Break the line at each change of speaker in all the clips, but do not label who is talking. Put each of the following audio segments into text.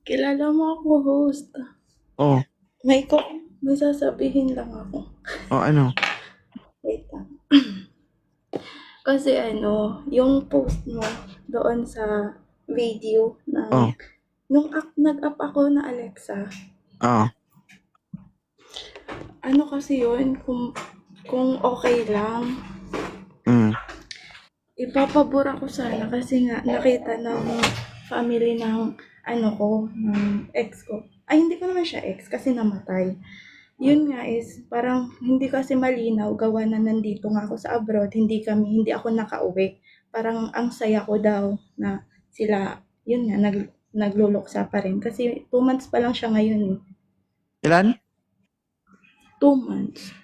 Kilala mo ako, host.
Oh,
May ko, may sasabihin lang ako.
oh ano?
Wait lang. Kasi yung post mo doon sa video ng
Oh,
nag-up ako na Alexa.
oh,
Ano kasi yun, kung okay lang,
mm,
ipapabor ako sana kasi nga nakita ng family ng ng ex ko. Ay, hindi ko naman siya ex kasi namatay. Yun nga is, parang hindi kasi malinaw, gawa na nandito nga ako sa abroad, hindi ako nakauwi. Parang ang saya ko daw na sila, yun nga, nagluluksa pa rin. Kasi 2 months pa lang siya ngayon eh.
ilan?
2 months.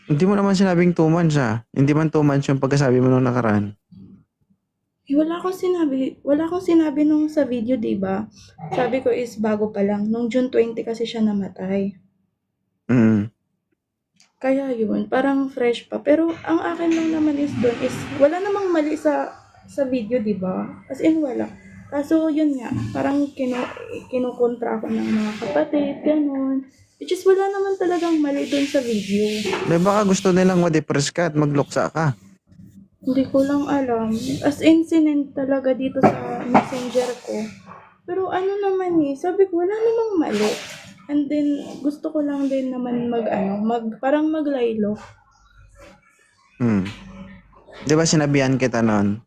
Hindi mo naman sinabing 2 months Hindi man 2 months yung pagkasabi mo nung nakaraan.
Eh, wala akong sinabi nung sa video, di ba? Sabi ko is bago pa lang. Nung June 20 kasi siya namatay.
Mm.
Kaya yun, parang fresh pa. Pero ang akin lang naman is doon is wala namang mali sa video, di ba? As in, wala. Kaso yun nga, parang kinukontra ako ng mga kapatid, ganun. Which is wala naman talagang mali doon sa video.
Di baka gusto nilang ma-depress ka at magluksa ka.
Hindi ko lang alam. As in, sinend talaga dito sa messenger ko. Pero ano naman eh, sabi ko, wala namang mali. And then, gusto ko lang din naman parang maglaylo.
Mm. Di ba sinabihan kita noon,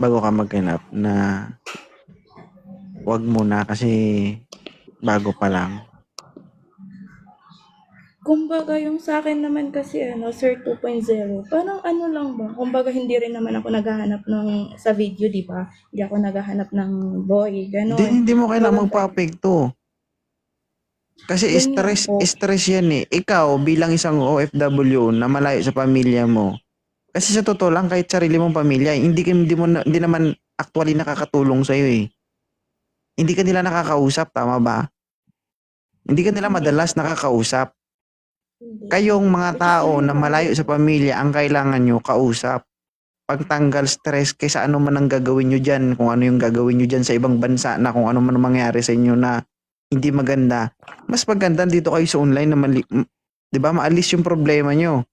bago ka maghanap, na wag muna kasi bago pa lang.
Kumbaga, yung sa akin naman kasi, Sir 2.0, parang ano lang ba? Kumbaga, hindi rin naman ako naghahanap sa video, di ba? Hindi ako naghahanap ng boy,
Hindi,
ganon.
hindi mo kailangan
Kumbaga,
magpa-apekto. Kasi
yun nga
stress,
po.
stress yan eh. Ikaw, bilang isang OFW na malayo sa pamilya mo, kasi sa totoo lang, kahit sarili mong pamilya, hindi naman actually nakakatulong sa'yo eh. Hindi ka nila nakakausap, tama ba? Hindi ka nila
Hindi,
madalas nakakausap.
hindi.
Kayong mga
Which is
tao
yung
na
bahay
malayo sa
ko.
pamilya, ang kailangan nyo, kausap. Pagtanggal stress kaysa ano man ang gagawin nyo dyan, kung ano yung gagawin nyo dyan sa ibang bansa na kung ano man ang mangyari sa inyo na hindi maganda. Mas maganda dito kayo sa online na di ba, maalis yung problema nyo.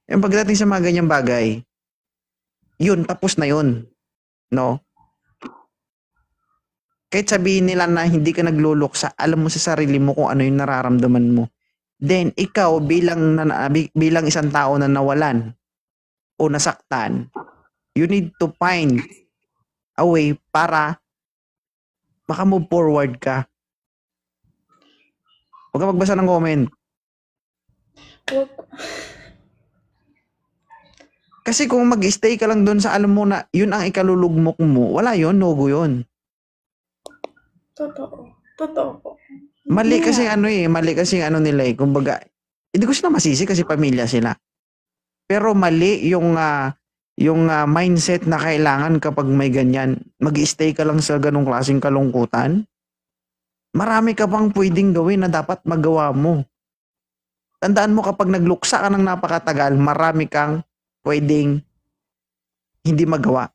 Yung pagdating sa mga ganyang bagay, yun, tapos na yun. No? Kahit sabihin nila na hindi ka nagluluksa, alam mo sa sarili mo kung ano yung nararamdaman mo. Then, ikaw bilang isang tao na nawalan o nasaktan, you need to find a way para maka-move forward ka. Huwag ka magbasa ng comment.
Wag,
Kasi kung mag-stay ka lang doon sa alam mo na yun ang ikalulugmok mo, wala yun, no-go yun.
totoo. Totoo po.
Mali
Yun nga.
kasi mali kasi ano nila eh. Kumbaga, hindi ko sila masisi kasi pamilya sila. Pero mali yung mindset na kailangan kapag may ganyan, mag-stay ka lang sa ganong klaseng kalungkutan. Marami ka pang pwedeng gawin na dapat magawa mo. Tandaan mo kapag nagluksa ka ng napakatagal, marami kang pwedeng hindi magawa.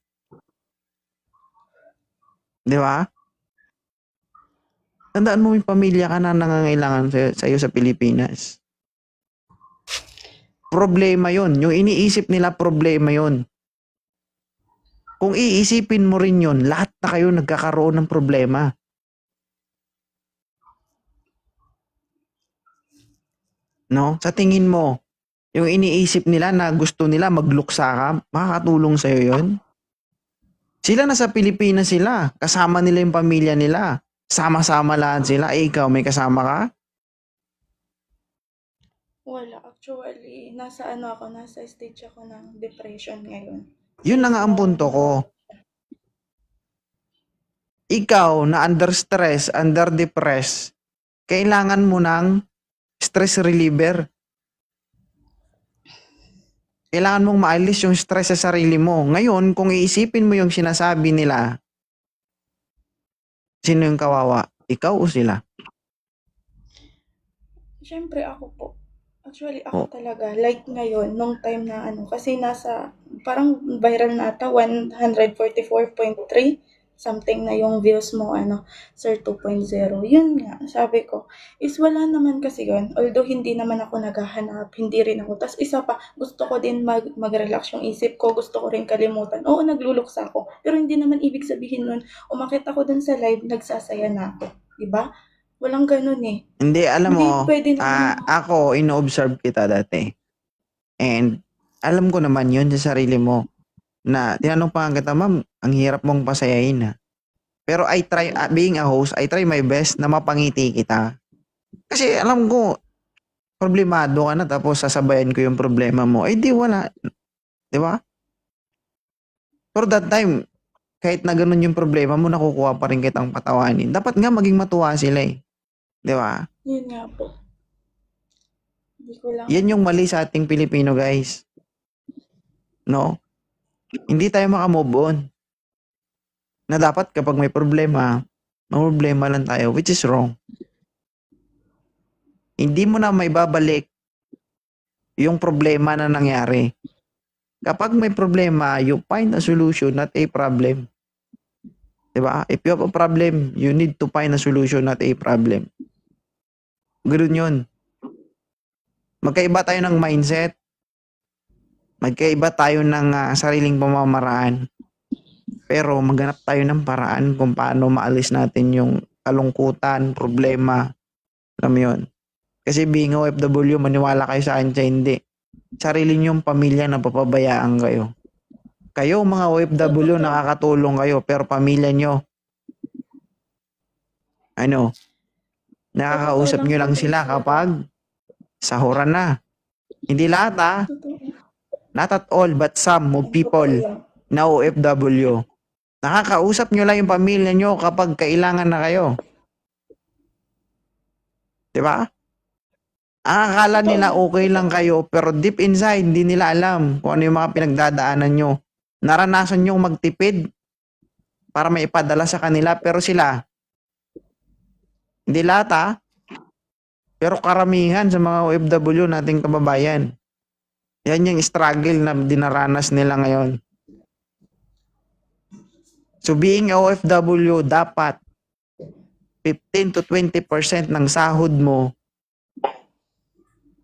Di ba? Tandaan mo may pamilya ka na nangangailangan sa iyo sa Pilipinas. Problema yon. Yung iniisip nila problema yon. Kung iisipin mo rin yon, lahat na kayo nagkakaroon ng problema. No? Sa tingin mo, yung iniisip nila na gusto nila magluksa ka, makakatulong sa'yo yon? Sila nasa Pilipinas sila. Kasama nila yung pamilya nila. Sama-sama lahat sila. Eh, ikaw, may kasama ka?
Wala. Actually, nasa stage ako ng depression ngayon.
Yun na
Since
nga ang
nung
punto ko.
na,
Ikaw na under stress, under depressed, kailangan mo ng stress reliever. Kailangan mong maalis yung stress sa sarili mo. Ngayon, kung iisipin mo yung sinasabi nila, sino yung kawawa? Ikaw o sila?
syempre ako po. Actually, ako
O,
talaga. Like ngayon, nung time na kasi parang viral na ata, 144.3. something na yung views mo, Sir 2.0. Yun nga, sabi ko, is wala naman kasi yun. Although hindi naman ako naghahanap, hindi rin ako. Tapos isa pa, gusto ko din mag-relax yung isip ko, gusto ko rin kalimutan. Oo, nagluluksa ako. Pero hindi naman ibig sabihin nun, umakit ako dun sa live, nagsasaya na ako. Diba? Walang ganun eh.
Hindi, alam
Hindi
mo,
pwede naman.
ako, ino-observe kita dati. And alam ko naman yun sa sarili mo na tinanong pa nga kita, ma'am, ang hirap mong pasayahin ha. Pero I try, being a host, I try my best na mapangiti kita. Kasi alam ko, problemado ka na tapos sasabayan ko yung problema mo. Eh di wala. Di ba? For that time, kahit na ganun yung problema mo, nakukuha pa rin kitang patawanin. Dapat nga maging matuwa sila eh. Di ba?
Yun nga po. Hindi ko lang.
Yan yung mali sa ating Pilipino, guys. No? Hindi tayo makamove on. Na dapat kapag may problema lang tayo, which is wrong. Hindi mo na may babalik yung problema na nangyari. Kapag may problema, you find a solution, not a problem. Diba? If you have a problem, you need to find a solution, not a problem. Ganoon yun. Magkaiba tayo ng mindset. Magkaiba tayo ng sariling pamamaraan. Pero maghanap tayo ng paraan kung paano maalis natin yung kalungkutan, problema. Alam mo yun? Kasi being OFW, maniwala kayo sa akin, hindi. Sarili niyong pamilya na papabayaan kayo. Kayo mga OFW, nakakatulong kayo, pero pamilya nyo, nakakausap nyo lang sila kapag sahuran na. Hindi lahat not at all, but some of people na OFW. Nakakausap nyo lang yung pamilya nyo kapag kailangan na kayo. Diba? Akala nila okay lang kayo, pero deep inside, hindi nila alam kung ano yung mga pinagdadaanan nyo. Naranasan nyo magtipid para may ipadala sa kanila, pero sila, hindi lahat pero karamihan sa mga OFW nating kababayan. Yan yung struggle na dinaranas nila ngayon. So being a OFW, dapat 15 to 20% ng sahod mo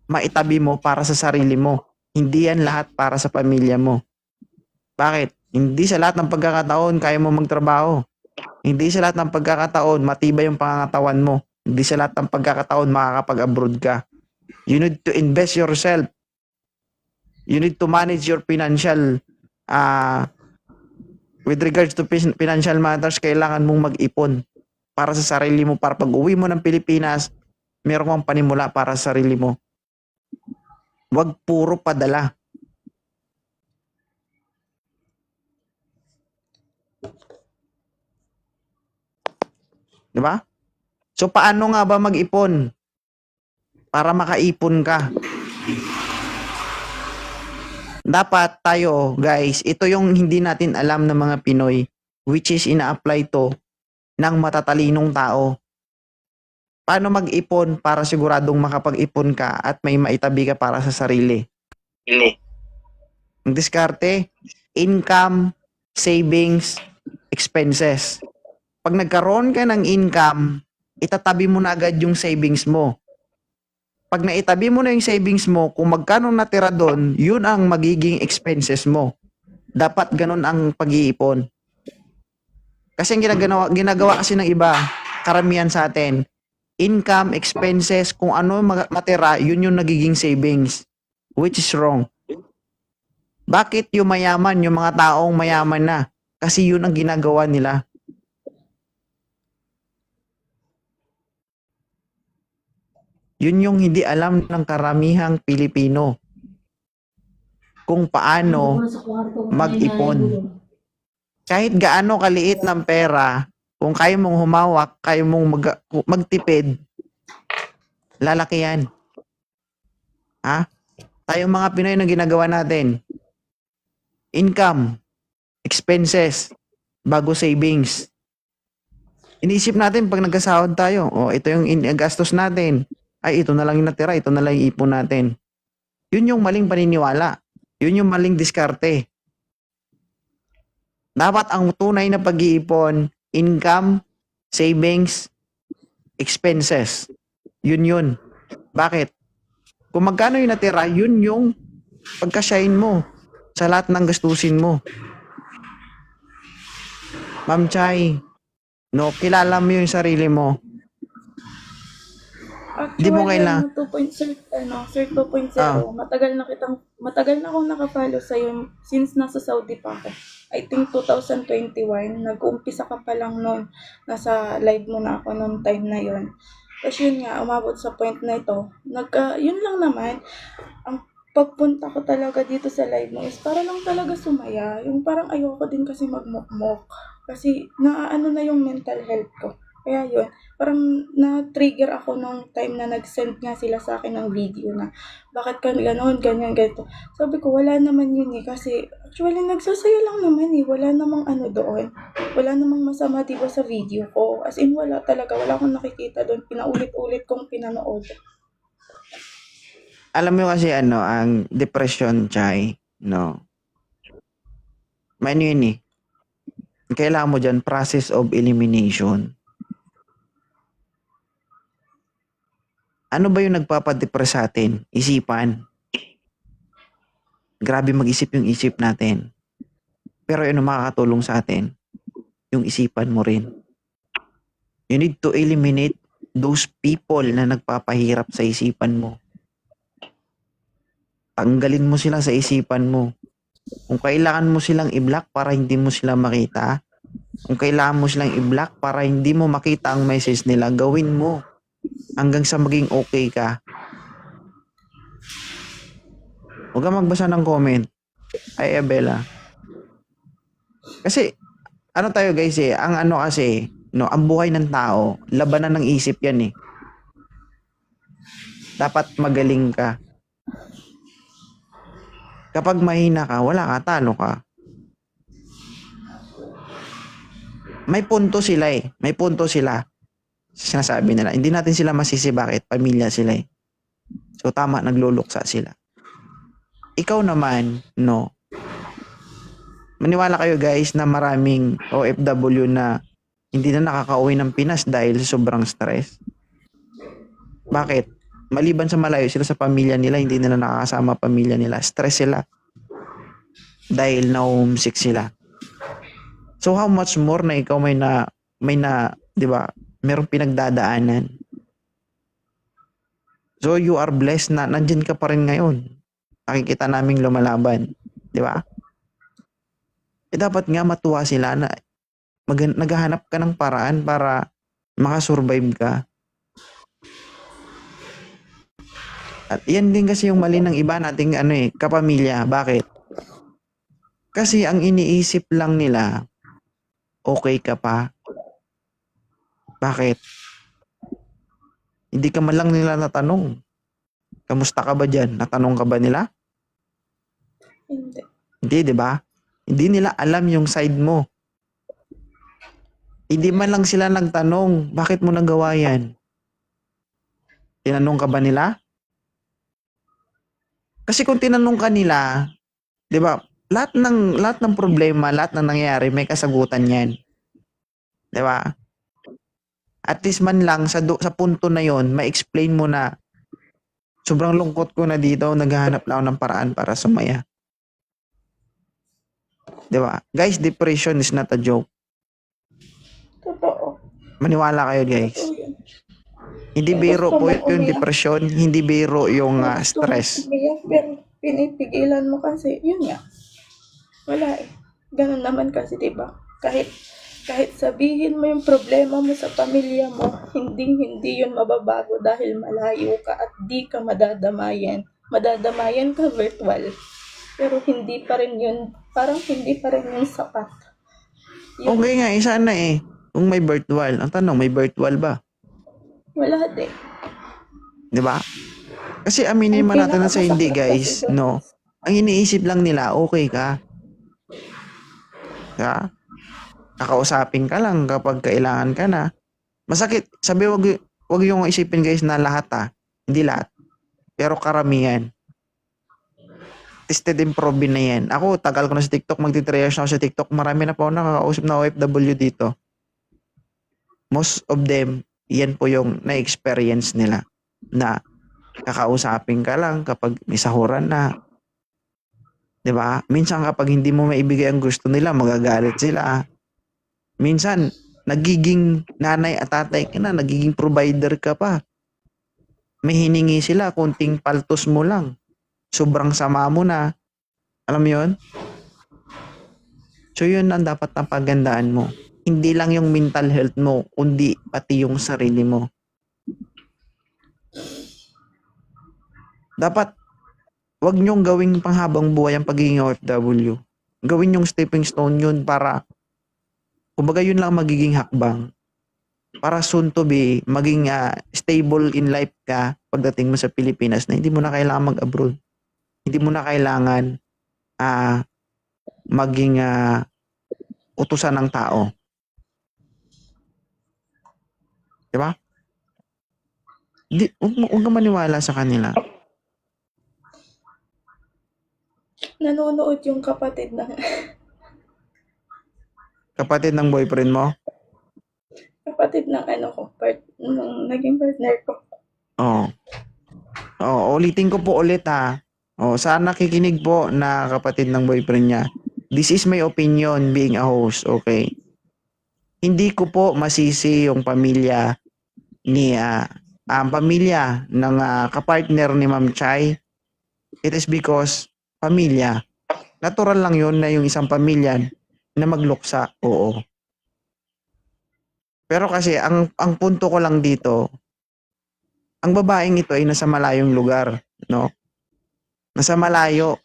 maitabi mo para sa sarili mo. Hindi yan lahat para sa pamilya mo. Bakit? Hindi sa lahat ng pagkakataon kaya mo magtrabaho. Hindi sa lahat ng pagkakataon matibay yung pangangatawan mo. Hindi sa lahat ng pagkakataon makakapag-abroad ka. You need to invest yourself. You need to manage your financial with regards to financial matters, kailangan mong mag-ipon para sa sarili mo, para pag uwi mo ng Pilipinas, meron kang panimula para sa sarili mo. Huwag puro padala. Diba? So, paano nga ba mag-ipon? Para makaipon ka. Dapat tayo, guys, ito yung hindi natin alam ng mga Pinoy, which is ina-apply to ng matatalinong tao. Paano mag-ipon para siguradong makapag-ipon ka at may maitabi ka para sa sarili? Ang diskarte, income, savings, expenses. Pag nagkaroon ka ng income, itatabi mo na agad yung savings mo. Pag naitabi mo na yung savings mo, kung magkano natira doon, yun ang magiging expenses mo. Dapat ganun ang pag-iipon. Kasi ang ginagawa kasi ng iba, karamihan sa atin, income, expenses, kung ano matira, yun yung nagiging savings. Which is wrong. Bakit yung mayaman, yung mga taong mayaman na? Kasi yun ang ginagawa nila. Yun yung hindi alam ng karamihang Pilipino. Kung paano mag-ipon. Kahit gaano kaliit ng pera, kung kaya mong humawak, kaya mong magtipid, lalaki yan. Tayong mga Pinoy na ginagawa natin, income, expenses, bago savings. Iniisip natin pag nagkasahod tayo, ito yung gastos natin. Ay, ito na lang yung natira, ito na lang yung ipon natin. Yun yung maling paniniwala. Yun yung maling diskarte. Dapat ang tunay na pag-iipon, income, savings, expenses. Yun. Bakit? Kung magkano yung natira, yun yung pagkasyahin mo sa lahat ng gastusin mo. Ma'am Chay, no, kilala mo yung sarili mo. Di mo
Actually,
kailangan.
2.0, Sir 2.0,
Ah,
matagal na akong nakafollow sa'yo since nasa Saudi pa ako. I think 2021, nag-uumpisa ka pa lang noon, nasa live mo na ako noong time na yon. Tapos yun nga, umabot sa point na ito, yun lang naman, ang pagpunta ko talaga dito sa live mo is para lang talaga sumaya. Yung parang ayoko din kasi magmukmok. Kasi naaano na yung mental health ko. Kaya yun, parang na-trigger ako nung time na nag-send nga sila sa akin ng video na bakit ka gano'n, ganyan, ganito. Sabi ko, wala naman yun eh. Kasi actually, nagsasaya lang naman eh. Wala namang ano doon. Wala namang masama diba sa video ko. As in, wala talaga. Wala akong nakikita doon. Pinaulit-ulit kong pinanood.
alam mo kasi ang depression, Chay, no? May ano yun eh. Kailangan mo dyan, process of elimination. Ano ba yung nagpapadepress sa atin? Isipan. Grabe mag-isip yung isip natin. Pero ano makakatulong sa atin? Yung isipan mo rin. You need to eliminate those people na nagpapahirap sa isipan mo. Tanggalin mo sila sa isipan mo. Kung kailangan mo silang i-block para hindi mo sila makita, kung kailangan mo silang i-block para hindi mo makita ang message nila, gawin mo. Hanggang sa maging okay ka. Huwag kang magbasa ng comment. Ay, Abela. Kasi, ano tayo guys ang ano kasi, no, ang buhay ng tao, labanan ng isip yan eh. Dapat magaling ka. Kapag mahina ka, wala ka, talo ka. May punto sila eh. May punto sila. Sinasabi nila. Hindi natin sila masisi bakit. Pamilya sila eh. So tama, nagluluksa sila. Ikaw naman, no. Maniwala kayo guys na maraming OFW na hindi na nakakauwi ng Pinas dahil sobrang stress. Bakit? Maliban sa malayo sila sa pamilya nila, hindi nila nakakasama pamilya nila. Stress sila. Dahil na-homesick sila. So how much more na ikaw may na, 'di ba? Merong pinagdadaanan. So you are blessed na nandiyan ka pa rin ngayon. Nakikita naming lumalaban, 'di ba? Dapat nga matuwa sila na naghahanap ka ng paraan para makasurvive ka. At yan din kasi yung mali ng iba nating kapamilya. Bakit? Kasi ang iniisip lang nila, okay ka pa. Bakit? Hindi ka man lang nila natanong. Kamusta ka ba dyan? Natanong ka ba nila?
Hindi.
Hindi, di ba? Hindi nila alam yung side mo. Hindi man lang sila nagtanong, bakit mo nagawa yan? Tinanong ka ba nila? Kasi kung tinanong ka nila, di ba, lahat ng problema, lahat ng nangyayari, may kasagutan yan. Di ba? At least man lang sa punto na yon, ma-explain mo na sobrang lungkot ko na dito, naghahanap lang ako ng paraan para sumaya. Diba? Guys, depression is not a joke.
Totoo.
Maniwala kayo guys.
Totoo yun.
Hindi biro po yung depression, hindi biro yung stress.
Pero pinipigilan mo kasi, yun nga. Wala eh. Ganun naman kasi, diba? Kahit sabihin mo yung problema mo sa pamilya mo, hindi yun mababago dahil malayo ka at di ka madadamayan. Madadamayan ka virtual. Pero hindi pa rin yun, parang hindi pa rin yun sapat.
Okay nga, sana eh. Kung may virtual. Ang tanong, may virtual ba?
Wala din.
Diba? Kasi aminin man natin na sa hindi guys, no? Ang iniisip lang nila, okay ka. Diba? Kakausapin ka lang kapag kailangan ka na. Masakit. Sabi, wag yung isipin guys na lahat Hindi lahat. Pero karamihan. tested and proven na yan. Ako, tagal ko na sa TikTok, magti-3 years na ako sa TikTok. Marami na po ako nakakausap na OFW dito. Most of them, yan po yung na-experience nila na kakausapin ka lang kapag may sahuran na. 'Di ba? Minsan kapag hindi mo maibigay ang gusto nila, magagalit sila. Minsan, nagiging nanay at tatay ka na, nagiging provider ka pa. May hiningi sila, kunting paltos mo lang. Sobrang sama mo na. Alam mo yun? So yun ang dapat na pagandaan mo. Hindi lang yung mental health mo, kundi pati yung sarili mo. Dapat, wag nyong gawing panghabang buhay ang pagiging OFW. Gawin yung stepping stone yun para, kumbaga yun lang magiging hakbang. Para soon to be, maging stable in life ka pagdating mo sa Pilipinas na hindi mo na kailangan mag-abroad. Hindi mo na kailangan maging utusan ng tao. Diba? Huwag ka maniwala sa kanila.
Nanonood yung kapatid ng
boyfriend mo?
kapatid ng nung naging partner ko.
Ulitin ko po ulit sana nakikinig po na kapatid ng boyfriend niya. This is my opinion being a host, okay? Hindi ko po masisi yung pamilya ni pamilya ng kapartner ni Ma'am Chai. It is because pamilya. Natural lang yun na yung isang pamilya na magluksa, oo. Pero kasi ang punto ko lang dito, ang babaeng ito ay nasa malayong lugar, no? Nasa malayo.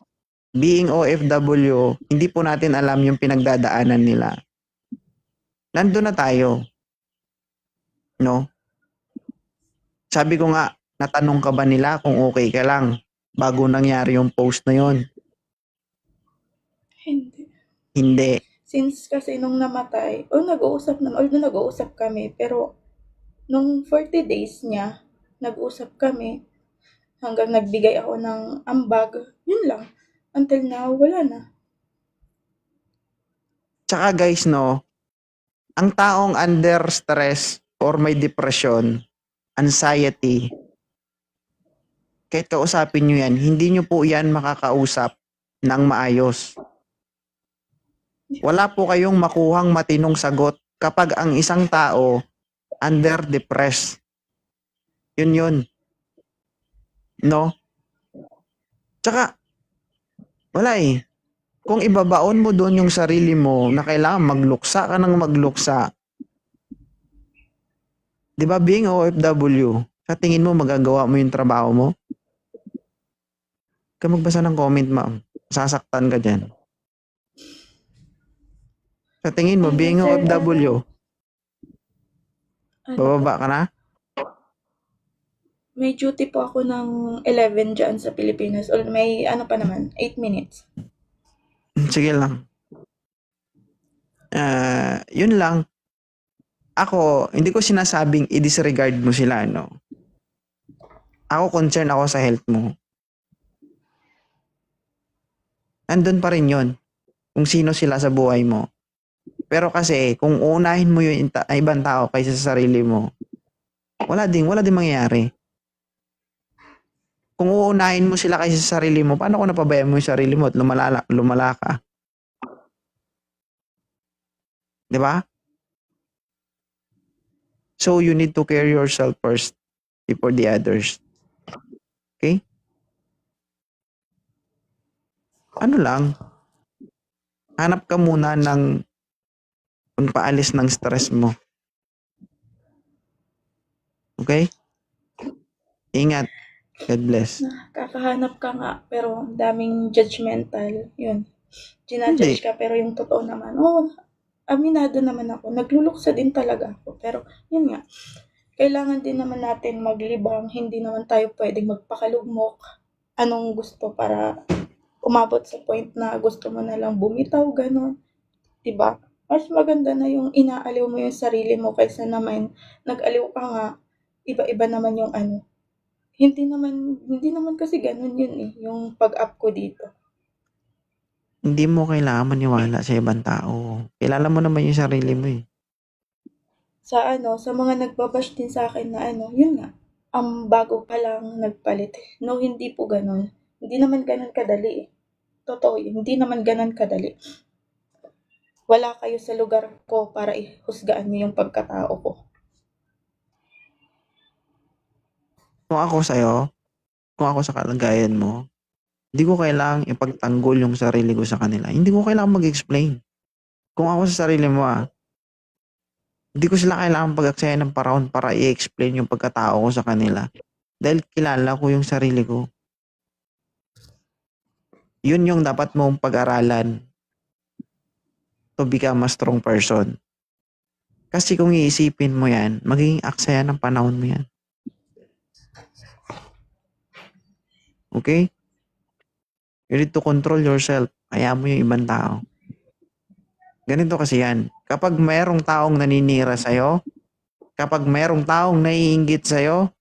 Being OFW, hindi po natin alam yung pinagdadaanan nila. Nandun na tayo. No? Sabi ko nga, natanong ka ba nila kung okay ka lang bago nangyari yung post na yon? Hindi.
Since kasi nung namatay, nag-uusap kami, pero nung 40 days niya, nag-usap kami hanggang nagbigay ako ng ambag, yun lang. Until now, wala na.
Tsaka guys, no, ang taong under stress or may depression, anxiety, kahit kausapin nyo yan, hindi nyo po yan makakausap ng maayos. Wala po kayong makuhang matinong sagot kapag ang isang tao under depressed. Yun. No? Tsaka, wala eh. Kung ibabaon mo doon yung sarili mo na kailangan magluksa ka ng magluksa, di ba being OFW, sa tingin mo magagawa mo yung trabaho mo? Ka magbasa ng comment, ma'am. Sasaktan ka dyan. Sa tingin mo, being OFW, bababa ka na?
May duty po ako ng 11 dyan sa Pilipinas. Or may 8 minutes.
Sige lang. Yun lang. Ako, hindi ko sinasabing i-disregard mo sila, no? Ako, concern ako sa health mo. Nandun pa rin yun. Kung sino sila sa buhay mo. Pero kasi, kung uunahin mo yung ibang tao kaysa sa sarili mo, wala din mangyayari. Kung uunahin mo sila kaysa sa sarili mo, paano kung napabayaan mo yung sarili mo at lumala ka? Diba? So, you need to care yourself first before the others. Okay? Ano lang, hanap ka muna ng pagpaalis ng stress mo. Okay? Ingat. God bless.
Kakahanap ka nga, pero daming judgmental. Yun. Ginajudge ka, pero yung totoo naman, aminado naman ako. Nagluluksa din talaga ako. Pero, yun nga. Kailangan din naman natin maglibang. Hindi naman tayo pwedeng magpakalugmok. Anong gusto para umabot sa point na gusto mo na lang bumitaw, gano'n. Diba? Mas maganda na yung inaaliw mo yung sarili mo kaysa naman nag-aliw ka nga, iba-iba naman yung Hindi naman kasi ganun yun yung pag-up ko dito.
Hindi mo kailangan maniwala sa ibang tao. Kilala mo naman yung sarili mo eh.
Sa mga nagbabash din sa akin na yun nga, ang bago pa lang nagpalit. No, hindi po gano'n. Hindi naman gano'n kadali eh. Totoo yun, hindi naman gano'n kadali. Wala kayo sa lugar ko para ihusgaan niyo yung pagkatao ko.
Kung ako sa'yo, kung ako sa kalagayan mo, hindi ko kailangang ipagtanggol yung sarili ko sa kanila. Hindi ko kailangang mag-explain. Kung ako sa sarili mo hindi ko sila kailangang pag-aksayan ng paraon para i-explain yung pagkatao ko sa kanila. Dahil kilala ko yung sarili ko. Yun yung dapat mong pag-aralan to become a strong person. Kasi kung iisipin mo yan, magiging aksaya ng panahon mo yan. Okay? You need to control yourself. Kaya mo yung ibang tao. Ganito kasi yan. Kapag mayroong taong naninira sa'yo, kapag mayroong taong naiinggit sa'yo,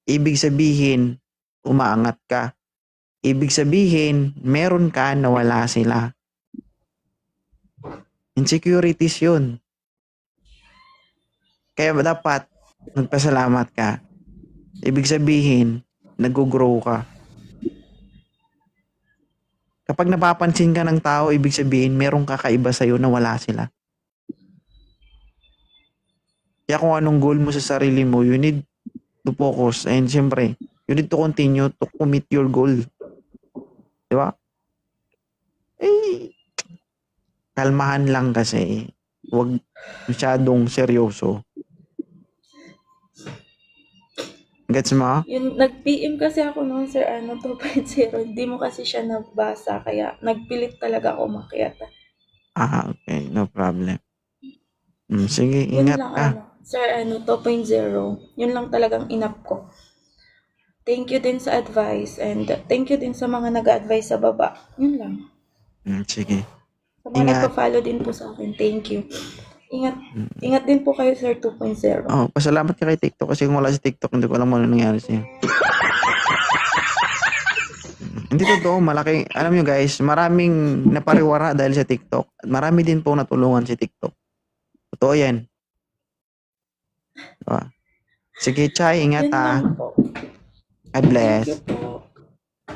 ibig sabihin, umaangat ka. Ibig sabihin, meron ka na wala sila. Insecurities yun. Kaya dapat magpasalamat ka. Ibig sabihin, nag-grow ka. Kapag napapansin ka ng tao, ibig sabihin, merong kakaiba sa'yo na wala sila. Kaya kung anong goal mo sa sarili mo, you need to focus. And siyempre, you need to continue to commit your goal. Di ba? Eh, kalmahan lang kasi. Huwag masyadong seryoso. Gets mo?
Yun, nag-PM kasi ako noon, Sir, 2.0. Hindi mo kasi siya nabasa, kaya nagpilit talaga ako makiat.
Okay. No problem. Sige,
Yun
ingat
lang,
ka.
Sir, 2.0. Yun lang talagang inap ko. Thank you din sa advice, and thank you din sa mga nag-advise sa baba. Yun lang.
Sige.
Sa mga
Ingat.
nagpa-follow din po sa akin, thank you. Ingat din po kayo, Sir 2.0.
Pasalamat ka kay TikTok kasi kung wala si TikTok, hindi ko alam ano nangyari sa'yo. Hindi totoo, malaki. Alam nyo guys, maraming napariwara dahil sa TikTok. At marami din po natulungan si TikTok. Totoo yan. Diba? Sige, Chay, ingat
Yun lang po.
God bless.
Thank you po.